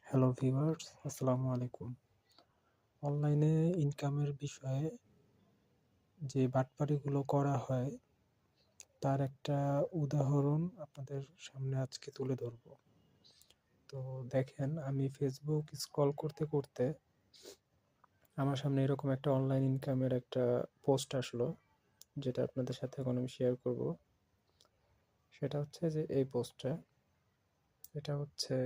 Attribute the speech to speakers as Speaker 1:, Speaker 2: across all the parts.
Speaker 1: Hello viewers, আসসালামু আলাইকুম। অনলাইনে ইনকামের বিষয়ে যে বাটপারিগুলো করা হয় তার একটা উদাহরণ আপনাদের সামনে আজকে তুলে ধরব। তো দেখেন, আমি ফেসবুক স্ক্রল করতে করতে আমার সামনে এরকম একটা অনলাইন ইনকামের একটা পোস্ট আসলো, যেটা আপনাদের সাথে এখন আমি শেয়ার করব। সেটা হচ্ছে যে এই পোস্টটা, এটা হচ্ছে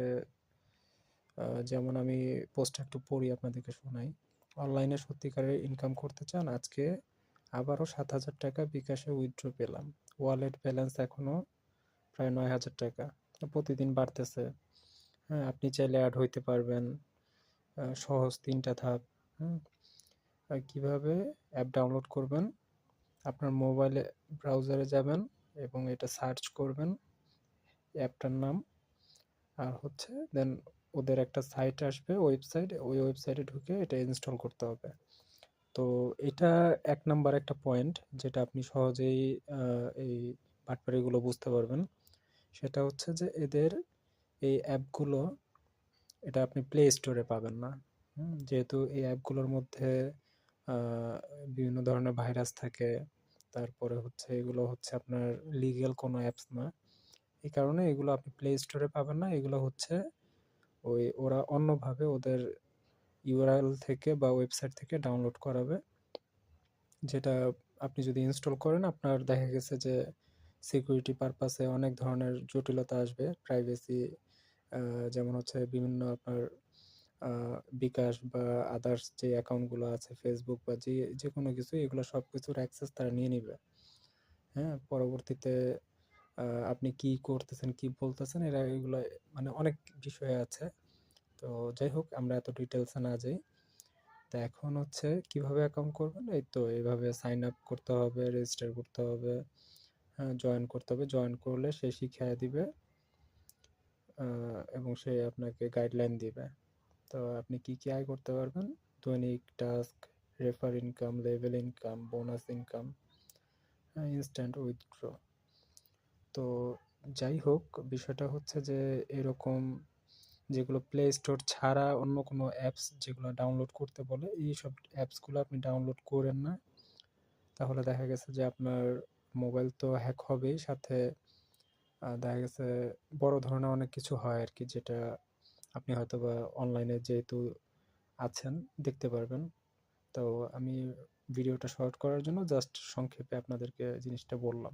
Speaker 1: যেমন আমি পোস্টটা একটু পড়ি, আপনাদেরকে শোনাই। অনলাইনে সত্যিকারের ইনকাম করতে চান? আজকে আবারও 7,000 টাকা বিকাশে উইথড্র পেলাম। ওয়ালেট ব্যালেন্স এখনো প্রায় 9,000 টাকা, প্রতিদিন বাড়তেছে। হ্যাঁ, আপনি চাইলে অ্যাড হইতে পারবেন। সহজ 3টা ধাপ। হুম কিভাবে অ্যাপ ডাউনলোড করবেন? আপনার মোবাইলে ব্রাউজারে যাবেন এবং এটা সার্চ করবেন, অ্যাপটার নাম। আর হচ্ছে দেন ওদের একটা সাইট আসবে, ওয়েবসাইট, ওই ওয়েবসাইটে ঢুকে এটা ইনস্টল করতে হবে। তো এটা 1 নাম্বার একটা পয়েন্ট, যেটা আপনি সহজেই এই বাটপারিগুলো বুঝতে পারবেন। সেটা হচ্ছে যে এদের এই অ্যাপগুলো, এটা আপনি প্লে স্টোরে পাবেন না। যেহেতু এই অ্যাপগুলোর মধ্যে বিভিন্ন ধরনের ভাইরাস থাকে, তারপরে হচ্ছে এগুলো হচ্ছে আপনার লিগ্যাল কোনো অ্যাপস না। এই কারণে এগুলো আপনি প্লে স্টোরে পাবেন না। এগুলো হচ্ছে ওরা অন্যভাবে ওদের ইউআরএল থেকে বা ওয়েবসাইট থেকে ডাউনলোড করাবে, যেটা আপনি যদি ইনস্টল করেন, আপনার দেখা গেছে যে সিকিউরিটি পারপাসে অনেক ধরনের জটিলতা আসবে। প্রাইভেসি, যেমন হচ্ছে বিভিন্ন আপনার বিকাশ বা আদার্স যে অ্যাকাউন্টগুলো আছে, ফেসবুক বা যে যে কোনো কিছু, এগুলো সব কিছুর অ্যাক্সেস তারা নিয়ে নিবে। হ্যাঁ, পরবর্তীতে আপনি কি করতেছেন, কি বলতেছেন, এগুলো মানে অনেক বিষয় আছে। তো যাই হোক, আমরা এত ডিটেলসে না যাই। তো এখন হচ্ছে কিভাবে অ্যাকাউন্ট করবেন? এই তো এইভাবে সাইন আপ করতে হবে, রেজিস্টার করতে হবে, হ্যাঁ, জয়েন করতে হবে। জয়েন করলে সে শিখিয়ে দিবে এবং সে আপনাকে গাইডলাইন দিবে। তো আপনি কি কি আয় করতে পারবেন: দৈনিক task, refer income, level income, bonus income, instant withdraw. তো যাই হোক, বিষয়টা হচ্ছে যে এরকম যেগুলো প্লে স্টোর ছাড়া অন্য কোনো অ্যাপস যেগুলো ডাউনলোড করতে বলে, এই সব অ্যাপসগুলো আপনি ডাউনলোড করেন না। তাহলে দেখা গেছে যে আপনার মোবাইল তো হ্যাক হবেই, সাথে দেখা গেছে বড় ধরনের অনেক কিছু হয় আর কি, যেটা আপনি হয়তো বা অনলাইনে যেহেতু আছেন দেখতে পারবেন। তো আমি ভিডিওটা শর্ট করার জন্য জাস্ট সংক্ষেপে আপনাদেরকে জিনিসটা বললাম।